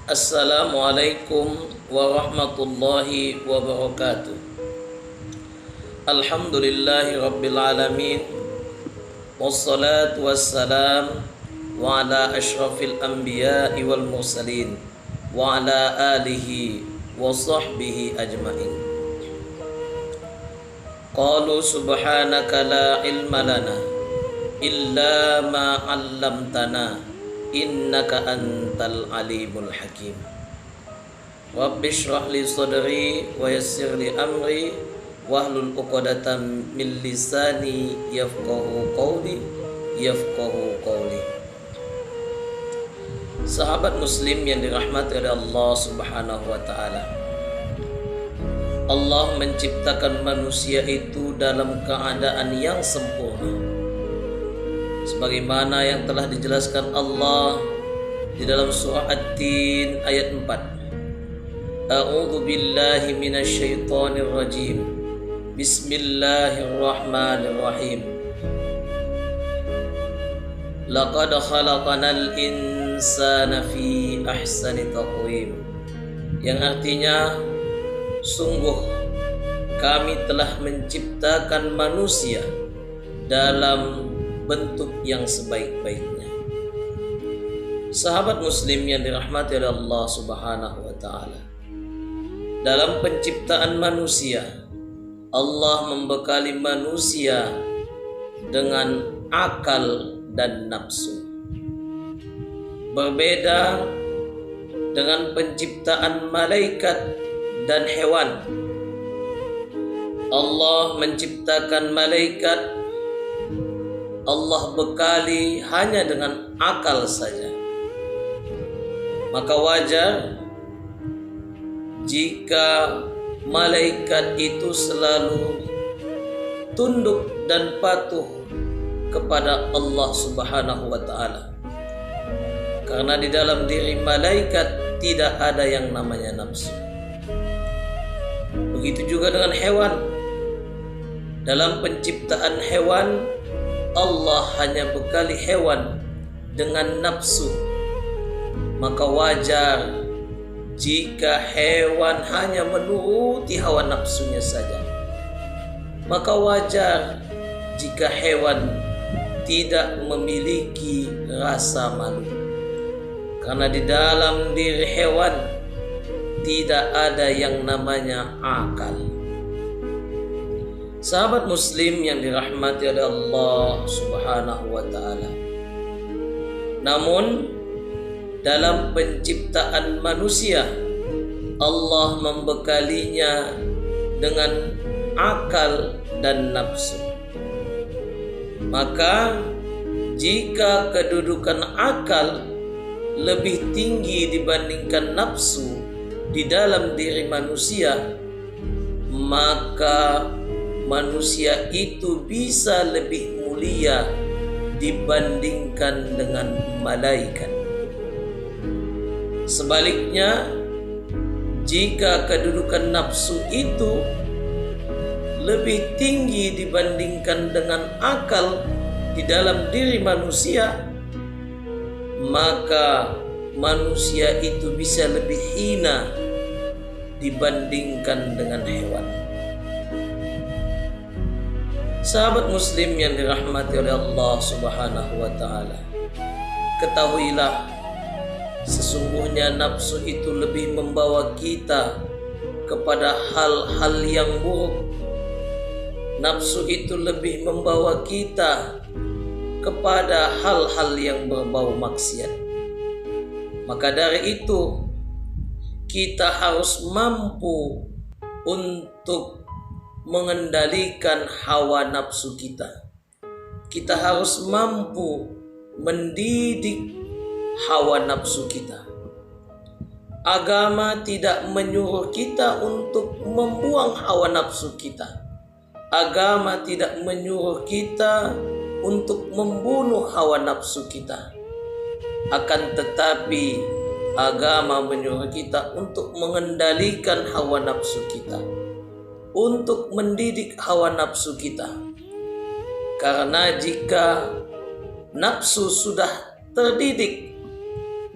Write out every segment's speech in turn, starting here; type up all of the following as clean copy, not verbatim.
Assalamualaikum warahmatullahi wabarakatuh. Alhamdulillahi rabbil alamin. Wassalatu wassalam wa ala ashrafil anbiya'i wal mursalin wa ala alihi wa sahbihi ajmain. Qalu subhanaka la ilma lana illa ma 'allamtana innaka antal alimul hakim. Rabbi shrah li sadri wa yassir li amri wahlul 'uqdatam min lisani yafqahu qawli. Sahabat muslim yang dirahmati oleh Allah Subhanahu wa taala. Allah menciptakan manusia itu dalam keadaan yang sempurna, sebagaimana yang telah dijelaskan Allah di dalam surah At-Tin ayat 4. A'udzu billahi minasy syaithanir rajim. Bismillahirrahmanirrahim. Laqad khalaqanal insana fi ahsani taqwim. Yang artinya, sungguh kami telah menciptakan manusia dalam bentuk yang sebaik-baiknya. Sahabat muslim yang dirahmati oleh Allah Subhanahu wa taala, dalam penciptaan manusia, Allah membekali manusia dengan akal dan nafsu. Berbeda dengan penciptaan malaikat dan hewan. Allah menciptakan malaikat, Allah bekali hanya dengan akal saja. Maka wajar jika malaikat itu selalu tunduk dan patuh kepada Allah Subhanahu wa taala. Karena di dalam diri malaikat tidak ada yang namanya nafsu. Begitu juga dengan hewan. Dalam penciptaan hewan, Allah hanya bekali hewan dengan nafsu. Maka wajar jika hewan hanya menuruti hawa nafsunya saja. Maka wajar jika hewan tidak memiliki rasa malu. Karena di dalam diri hewan tidak ada yang namanya akal. Sahabat muslim yang dirahmati oleh Allah Subhanahu wa taala. Namun dalam penciptaan manusia, Allah membekalinya dengan akal dan nafsu. Maka jika kedudukan akal lebih tinggi dibandingkan nafsu di dalam diri manusia, maka manusia itu bisa lebih mulia dibandingkan dengan malaikat. Sebaliknya, jika kedudukan nafsu itu lebih tinggi dibandingkan dengan akal di dalam diri manusia, maka manusia itu bisa lebih hina dibandingkan dengan hewan. Sahabat muslim yang dirahmati oleh Allah Subhanahu wa taala, ketahuilah sesungguhnya nafsu itu lebih membawa kita kepada hal-hal yang buruk. Nafsu itu lebih membawa kita kepada hal-hal yang berbau maksiat. Maka dari itu, kita harus mampu untuk mengendalikan hawa nafsu kita. Kita harus mampu mendidik hawa nafsu kita. Agama tidak menyuruh kita untuk membuang hawa nafsu kita. Agama tidak menyuruh kita untuk membunuh hawa nafsu kita. Akan tetapi agama menyuruh kita untuk mengendalikan hawa nafsu kita, untuk mendidik hawa nafsu kita. Karena jika nafsu sudah terdidik,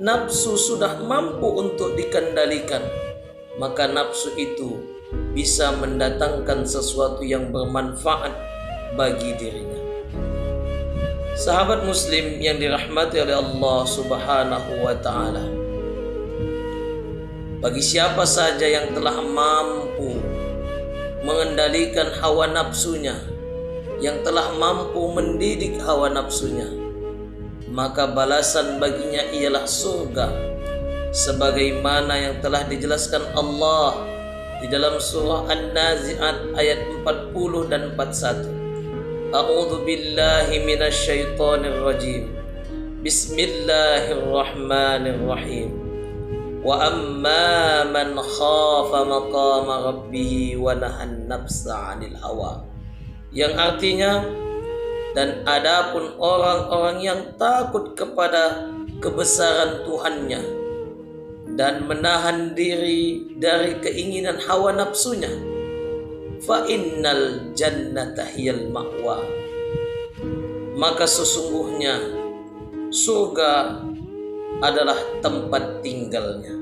nafsu sudah mampu untuk dikendalikan, maka nafsu itu bisa mendatangkan sesuatu yang bermanfaat bagi dirinya. Sahabat muslim yang dirahmati oleh Allah Subhanahu wa ta'ala, bagi siapa saja yang telah mampu mengendalikan hawa nafsunya, yang telah mampu mendidik hawa nafsunya, maka balasan baginya ialah surga, sebagaimana yang telah dijelaskan Allah di dalam surah An-Nazi'at ayat 40 dan 41. A'udzu billahi minasyaitonir rajim. Bismillahirrahmanirrahim. Wa amma man khafa maqama rabbih wa nahan nafsa 'anil hawa. Yang artinya, dan adapun orang-orang yang takut kepada kebesaran Tuhannya dan menahan diri dari keinginan hawa nafsunya, fa innal jannata hiyal ma'wa, maka sesungguhnya surga adalah tempat tinggalnya.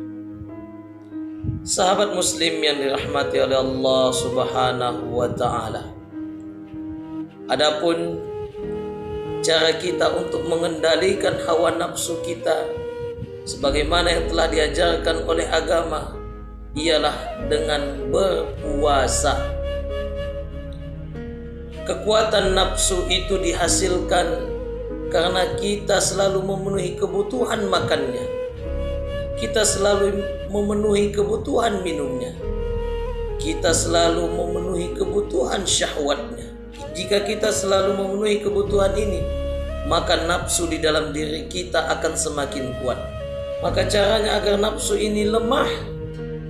Sahabat muslim yang dirahmati oleh Allah Subhanahu wa ta'ala, adapun cara kita untuk mengendalikan hawa nafsu kita sebagaimana yang telah diajarkan oleh agama ialah dengan berpuasa. Kekuatan nafsu itu dihasilkan karena kita selalu memenuhi kebutuhan makannya, kita selalu memenuhi kebutuhan minumnya, kita selalu memenuhi kebutuhan syahwatnya. Jika kita selalu memenuhi kebutuhan ini, maka nafsu di dalam diri kita akan semakin kuat. Maka caranya agar nafsu ini lemah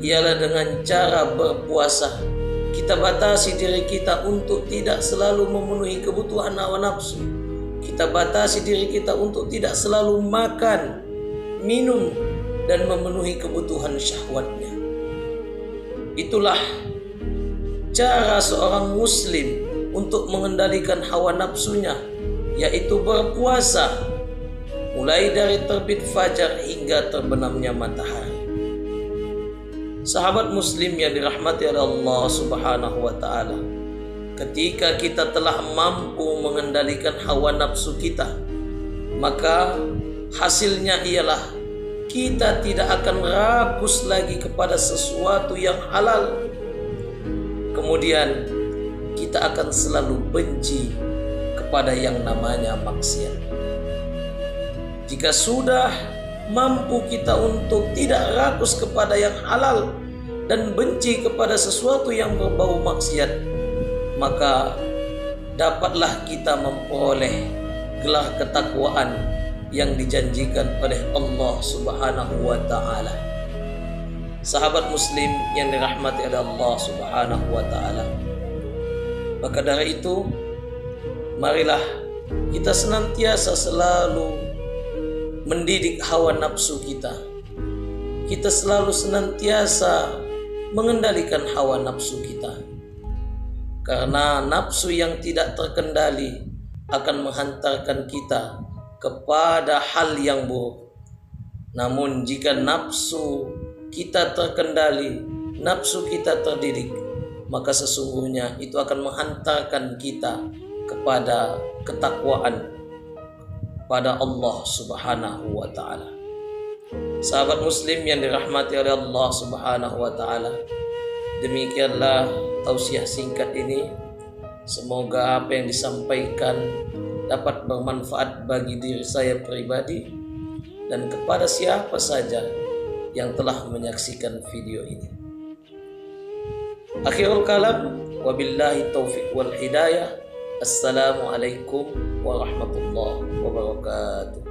ialah dengan cara berpuasa. Kita batasi diri kita untuk tidak selalu memenuhi kebutuhan hawa nafsu. Kita batasi diri kita untuk tidak selalu makan, minum, dan memenuhi kebutuhan syahwatnya. Itulah cara seorang muslim untuk mengendalikan hawa nafsunya, yaitu berpuasa mulai dari terbit fajar hingga terbenamnya matahari. Sahabat muslim yang dirahmati oleh Allah Subhanahu wa ta'ala, ketika kita telah mampu mengendalikan hawa nafsu kita, maka hasilnya ialah kita tidak akan rakus lagi kepada sesuatu yang halal. Kemudian kita akan selalu benci kepada yang namanya maksiat. Jika sudah mampu kita untuk tidak rakus kepada yang halal dan benci kepada sesuatu yang berbau maksiat, maka dapatlah kita memperoleh gelar ketakwaan yang dijanjikan oleh Allah Subhanahu wa ta'ala. Sahabat muslim yang dirahmati oleh Allah Subhanahu wa ta'ala, maka dari itu marilah kita senantiasa selalu mendidik hawa nafsu kita. Kita selalu senantiasa mengendalikan hawa nafsu kita, karena nafsu yang tidak terkendali akan menghantarkan kita kepada hal yang buruk. Namun jika nafsu kita terkendali, nafsu kita terdidik, maka sesungguhnya itu akan menghantarkan kita kepada ketakwaan pada Allah Subhanahu wa ta'ala. Sahabat muslim yang dirahmati oleh Allah Subhanahu wa ta'ala, demikianlah tausiah singkat ini. Semoga apa yang disampaikan dapat bermanfaat bagi diri saya pribadi dan kepada siapa saja yang telah menyaksikan video ini. Akhirul kalam, wabillahi taufiq wal hidayah. Assalamualaikum warahmatullahi wabarakatuh.